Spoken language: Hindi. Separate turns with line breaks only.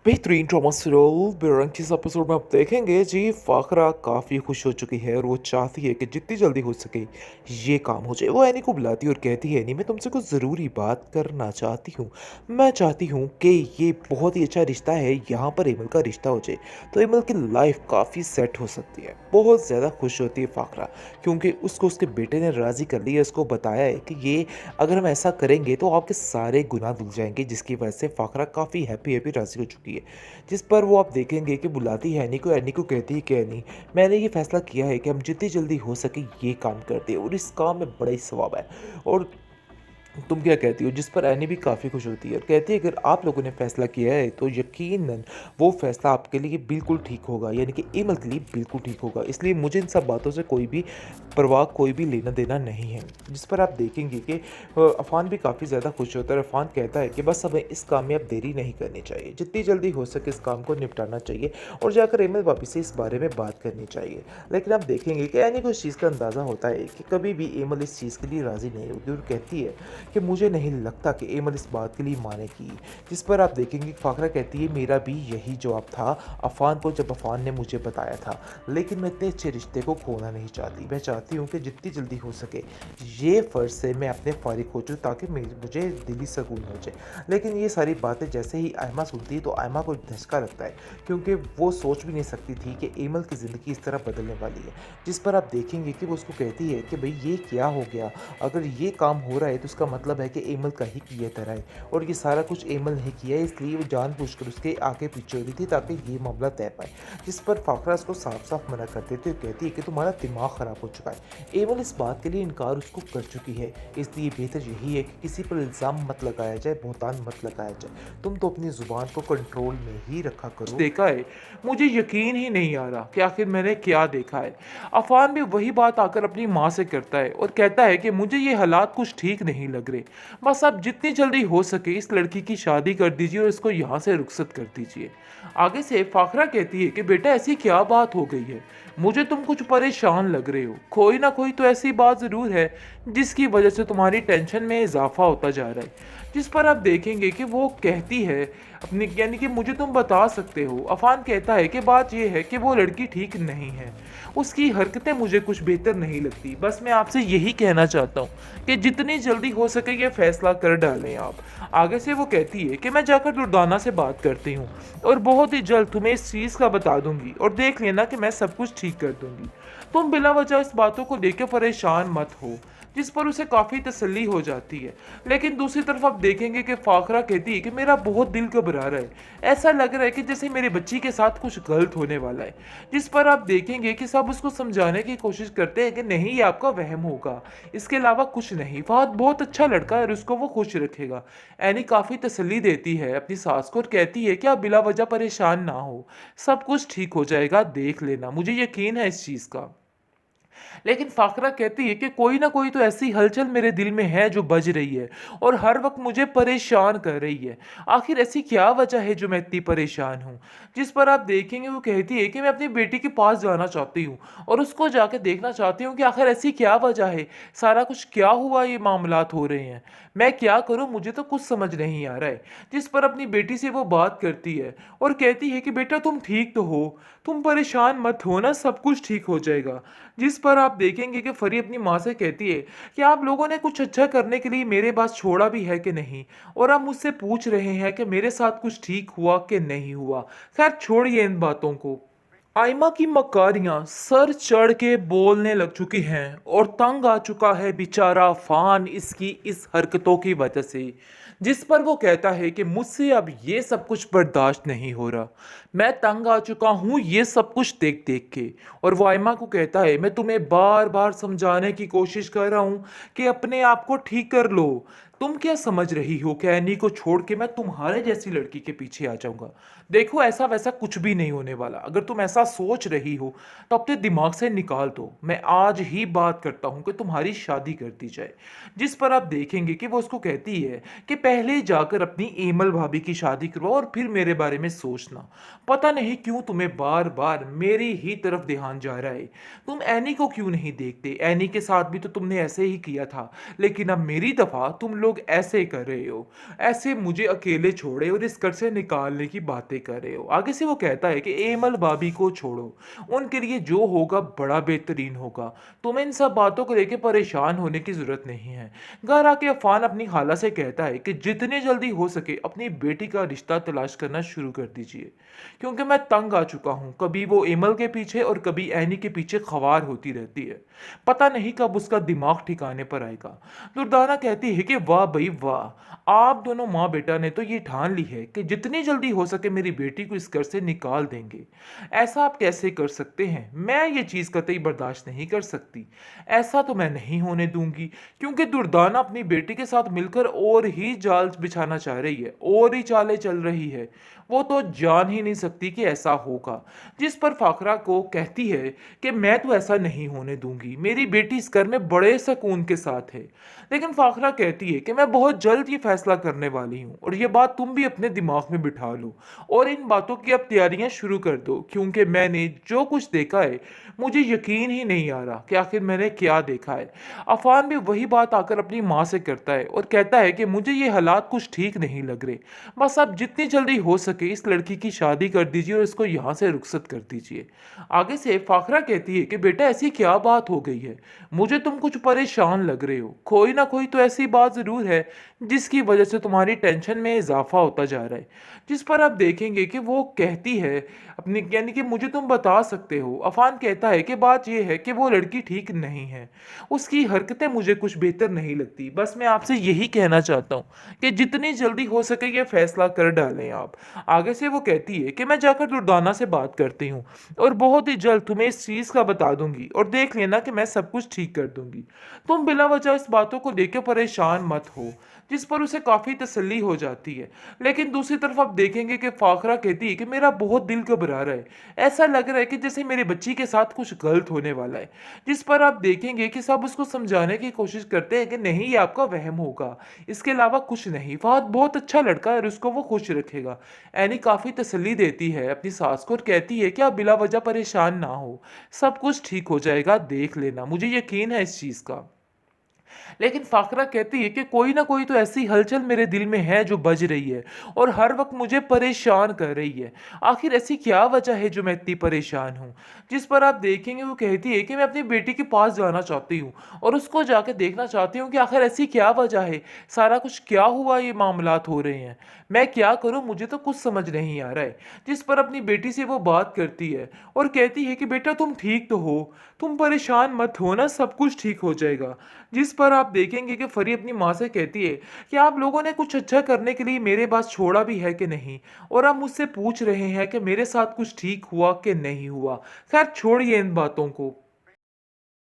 बेहतरीन ड्रामा सीरियल बेरंग इस एपिसोड में आप देखेंगे जी फाकरा काफ़ी खुश हो चुकी है और वो चाहती है कि जितनी जल्दी हो सके ये काम हो जाए। वो एनी को बुलाती है और कहती है एनी मैं तुमसे कुछ ज़रूरी बात करना चाहती हूँ। मैं चाहती हूँ कि ये बहुत ही अच्छा रिश्ता है, यहाँ पर एमल का रिश्ता हो जाए तो एमल की लाइफ काफ़ी सेट हो सकती है। बहुत ज़्यादा खुश होती है फाकरा क्योंकि उसको उसके बेटे ने राज़ी कर लिया, उसको बताया है कि ये अगर हम ऐसा करेंगे तो आपके सारे गुनाह धुल जाएंगे, जिसकी वजह से फाकरा काफ़ी हैप्पी हैप्पी राज़ी हो चुकी है। जिस पर वो आप देखेंगे कि बुलाती है एनी को कहती है कि एनी मैंने ये फैसला किया है कि हम जितनी जल्दी हो सके ये काम करते हैं और इस काम में बड़ा ही सवाब है और तुम क्या कहती हो? जिस पर एनी भी काफ़ी खुश होती है और कहती है अगर आप लोगों ने फ़ैसला किया है तो यकीनन वो फ़ैसला आपके लिए बिल्कुल ठीक होगा, यानी कि एमल के लिए बिल्कुल ठीक होगा। इसलिए मुझे इन सब बातों से कोई भी परवाह, कोई भी लेना देना नहीं है। जिस पर आप देखेंगे कि अफ़ान भी काफ़ी ज़्यादा खुश होता है और अफ़ान कहता है कि बस हमें इस काम में अब देरी नहीं करनी चाहिए, जितनी जल्दी हो सके इस काम को निपटाना चाहिए और जाकर एमल भाभी से इस बारे में बात करनी चाहिए। लेकिन आप देखेंगे कि एनी को इस चीज़ का अंदाज़ा होता है कि कभी भी एमल इस चीज़ के लिए राज़ी नहीं होगी और कहती है कि मुझे नहीं लगता कि एमल इस बात के लिए मानेगी। जिस पर आप देखेंगे फाकरा कहती है मेरा भी यही जवाब था अफ़ान को जब अफ़ान ने मुझे बताया था, लेकिन मैं इतने अच्छे रिश्ते को खोना नहीं चाहती। मैं चाहती हूँ कि जितनी जल्दी हो सके ये फ़र्ज़ से मैं अपने फ़ारिग हो जाऊँ ताकि मुझे दिली सुकून हो जाए। लेकिन ये सारी बातें जैसे ही आयमा सुनती है तो आयमा को धचका लगता है क्योंकि वो सोच भी नहीं सकती थी कि एमल की ज़िंदगी इस तरह बदलने वाली है। जिस पर आप देखेंगे कि वो उसको कहती है कि भाई ये क्या हो गया, अगर ये काम हो रहा है तो उसका मतलब है कि एमल का ही किया तरह है और ये सारा कुछ एमल ने किया है, इसलिए वो जानबूझकर उसके आगे पीछे हो रही थी ताकि ये मामला तय पाए। जिस पर फाकरा उसको साफ साफ मना कर देती है और कहती है कि तुम्हारा दिमाग ख़राब हो चुका है, एमल इस बात के लिए इनकार उसको कर चुकी है, इसलिए बेहतर यही है कि किसी पर इल्ज़ाम मत लगाया जाए, बहुतान मत लगाया जाए। तुम तो अपनी ज़ुबान को कंट्रोल में ही रखा करो। देखा है, मुझे यकीन ही नहीं आ रहा कि आखिर मैंने क्या देखा है। अफ़ान भी वही बात आकर अपनी माँ से करता है और कहता है कि मुझे ये हालात कुछ ठीक नहीं लग रहे। बस आप जितनी जल्दी हो सके इस लड़की की शादी कर दीजिए और इसको यहाँ से रुखसत कर दीजिए। आगे से फाखरा कहती है कि बेटा ऐसी क्या बात हो गई है, मुझे तुम कुछ परेशान लग रहे हो, कोई ना कोई तो ऐसी बात ज़रूर है जिसकी वजह से तुम्हारी टेंशन में इजाफा होता जा रहा है। जिस पर आप देखेंगे कि वो कहती है अपनी, यानी कि मुझे तुम बता सकते हो। अफान कहता है कि बात यह है कि वो लड़की ठीक नहीं है, उसकी हरकतें मुझे कुछ बेहतर नहीं लगती। बस मैं आपसे यही कहना चाहता हूँ कि जितनी जल्दी हो सके ये फैसला कर डालें आप। आगे से वो कहती है कि मैं जाकर दुर्दाना से बात करती हूँ और बहुत ही जल्द तुम्हें इस चीज़ का बता दूंगी और देख लेना कि मैं सब कुछ ठीक कर दूंगी। तुम बिला वजह इस बातों को लेकर परेशान मत हो। जिस पर उसे काफ़ी तसल्ली हो जाती है। लेकिन दूसरी तरफ आप देखेंगे कि फाखरा कहती है कि मेरा बहुत दिल घबरा रहा है, ऐसा लग रहा है कि जैसे मेरे बच्ची के साथ कुछ गलत होने वाला है। जिस पर आप देखेंगे कि सब उसको समझाने की कोशिश करते हैं कि नहीं ये आपका वहम होगा, इसके अलावा कुछ नहीं, फहद बहुत अच्छा लड़का है और उसको वो खुश रखेगा। एनी काफ़ी तसल्ली देती है अपनी सास को और कहती है कि आप बिला वजह परेशान ना हो, सब कुछ ठीक हो जाएगा, देख लेना, मुझे यकीन है इस चीज़ का। लेकिन फाकरा कहती है कि कोई ना कोई तो ऐसी हलचल मेरे दिल में है जो बज रही है और हर वक्त मुझे परेशान कर रही है। आखिर ऐसी क्या वजह है जो मैं इतनी परेशान हूँ? जिस पर आप देखेंगे वो कहती है कि मैं अपनी बेटी के पास जाना चाहती हूँ और उसको जाके देखना चाहती हूँ कि आखिर ऐसी क्या वजह है, सारा कुछ क्या हुआ, ये मामलात हो रहे हैं, मैं क्या करूँ, मुझे तो कुछ समझ नहीं आ रहा है। जिस पर अपनी बेटी से वो बात करती है और कहती है कि बेटा तुम ठीक तो हो, तुम परेशान मत हो ना, सब कुछ ठीक हो जाएगा। जिस पर आप देखेंगे कि फरी अपनी माँ से कहती है कि आप लोगों ने कुछ अच्छा करने के लिए मेरे पास छोड़ा भी है कि नहीं, और आप मुझसे पूछ रहे हैं कि मेरे साथ कुछ ठीक हुआ कि नहीं हुआ। खैर छोड़िए इन बातों को। आयमा की मकारियां सर चढ़ के बोलने लग चुकी हैं और तंग आ चुका है बेचारा फान इसकी इस हरकतों की वजह से। जिस पर वो कहता है कि मुझसे अब ये सब कुछ बर्दाश्त नहीं हो रहा, मैं तंग आ चुका हूँ ये सब कुछ देख देख के। और वो आयमा को कहता है मैं तुम्हें बार बार समझाने की कोशिश कर रहा हूँ कि अपने आप को ठीक कर लो, तुम क्या समझ रही हो कि एनी को छोड़ के मैं तुम्हारे जैसी लड़की के पीछे आ जाऊंगा? देखो ऐसा वैसा कुछ भी नहीं होने वाला। अगर तुम ऐसा सोच रही हो तो अपने दिमाग से निकाल दो। मैं आज ही बात करता हूं कि तुम्हारी शादी कर दी जाए। जिस पर आप देखेंगे कि वो उसको कहती है कि पहले जाकर अपनी एमल भाभी की शादी करवाओ और फिर मेरे बारे में सोचना। पता नहीं क्यों तुम्हें बार बार मेरी ही तरफ ध्यान जा रहा है। तुम एनी को क्यों नहीं देखते? एनी के साथ भी तो तुमने ऐसे ही किया था, लेकिन अब मेरी दफा तुम लोग लोग ऐसे कर रहे हो, ऐसे मुझे अकेले छोड़े और इस घर से निकालने की बातें कर रहे हो। आगे से वो कहता है कि एमल भाभी को छोड़ो, उनके लिए जो होगा बड़ा बेहतरीन होगा, तुम्हें इन सब बातों को लेकर परेशान होने की जरूरत नहीं है। घर आके अफान अपनी खाला से कहता है कि जितने जल्दी हो सके अपनी बेटी का रिश्ता तलाश करना शुरू कर दीजिए, क्योंकि मैं तंग आ चुका हूं, कभी वो एमल के पीछे और कभी एनी के पीछे खवार होती रहती है। पता नहीं कब उसका दिमाग ठिकाने पर आएगा। दुर्दाना कहती है कि वाह भाई वाह, आप दोनों माँ बेटा ने तो ये ठान ली है कि जितनी जल्दी हो सके मेरी बेटी को इस घर से निकाल देंगे। ऐसा आप कैसे कर सकते हैं? मैं ये चीज़ कतई बर्दाश्त नहीं कर सकती। ऐसा तो मैं नहीं होने दूंगी, क्योंकि दुर्दाना अपनी बेटी के साथ मिलकर और ही जाल बिछाना चाह रही है, और ही चालें चल रही है। वो तो जान ही नहीं सकती कि ऐसा होगा। जिस पर फाखरा को कहती है कि मैं तो ऐसा नहीं होने दूंगी, मेरी बेटी इस घर में बड़े सुकून के साथ है। लेकिन फाखरा कहती है कि मैं बहुत जल्द ये फैसला करने वाली हूँ, और ये बात तुम भी अपने दिमाग में बिठा लो और इन बातों की अब तैयारियां शुरू कर दो, क्योंकि मैंने जो कुछ देखा है मुझे यकीन ही नहीं आ रहा कि आखिर मैंने क्या देखा है। अफान भी वही बात आकर अपनी माँ से करता है और कहता है कि मुझे ये हालात कुछ ठीक नहीं लग रहे, बस अब जितनी जल्दी हो सके इस लड़की की शादी कर दीजिए और इसको यहाँ से रुखसत कर दीजिए। आगे से फाखरा कहती है कि बेटा ऐसी क्या बात हो गई है, मुझे तुम कुछ परेशान लग रहे हो, कोई ना कोई तो ऐसी बात जरूर है जिसकी वजह से तुम्हारी टेंशन में इजाफा होता जा रहा है। जिस पर आप देखेंगे कि वो कहती है अपनी, यानी कि मुझे तुम बता सकते हो। अफान कहता है कि बात यह है कि वो लड़की ठीक नहीं है, उसकी हरकतें मुझे कुछ बेहतर नहीं लगती, बस मैं आपसे यही कहना चाहता हूँ कि जितनी जल्दी हो सके ये फैसला कर डालें आप। आगे से वो कहती है कि मैं जाकर दुर्दाना से बात करती हूँ और बहुत ही जल्द तुम्हें इस चीज़ का बता दूंगी, और देख लेना कि मैं सब कुछ ठीक कर दूंगी। तुम बिला वजह इस बातों को लेकर परेशान मत हो। जिस पर उसे काफ़ी तसल्ली हो जाती है। लेकिन दूसरी तरफ आप देखेंगे कि फाखरा कहती है कि मेरा बहुत दिल घबरा रहा है, ऐसा लग रहा है कि जैसे मेरी बच्ची के साथ कुछ गलत होने वाला है। जिस पर आप देखेंगे कि सब उसको समझाने की कोशिश करते हैं कि नहीं, ये आपका वहम होगा, इसके अलावा कुछ नहीं, फहद बहुत अच्छा लड़का है और उसको वो खुश रखेगा। एनी काफ़ी तसल्ली देती है अपनी सास को और कहती है कि आप बिला वजह परेशान ना हो, सब कुछ ठीक हो जाएगा, देख लेना, मुझे यकीन है इस चीज़ का। लेकिन फाकरा कहती है कि कोई ना कोई तो ऐसी हलचल मेरे दिल में है जो बज रही है और हर वक्त मुझे परेशान कर रही है। आखिर ऐसी क्या वजह है जो मैं इतनी परेशान हूँ? जिस पर आप देखेंगे वो कहती है कि मैं अपनी बेटी के पास जाना चाहती हूँ और उसको जाके देखना चाहती हूँ कि आखिर ऐसी क्या वजह है, सारा कुछ क्या हुआ, ये मामलात हो रहे हैं, मैं क्या करूँ, मुझे तो कुछ समझ नहीं आ रहा है। जिस पर अपनी बेटी से वो बात करती है और कहती है कि बेटा तुम ठीक तो हो, तुम परेशान मत हो ना, सब कुछ ठीक हो जाएगा। जिस पर आप देखेंगे कि फरी अपनी माँ से कहती है कि आप लोगों ने कुछ अच्छा करने के लिए मेरे पास छोड़ा भी है कि नहीं, और आप मुझसे पूछ रहे हैं कि मेरे साथ कुछ ठीक हुआ कि नहीं हुआ। खैर छोड़िए इन बातों को,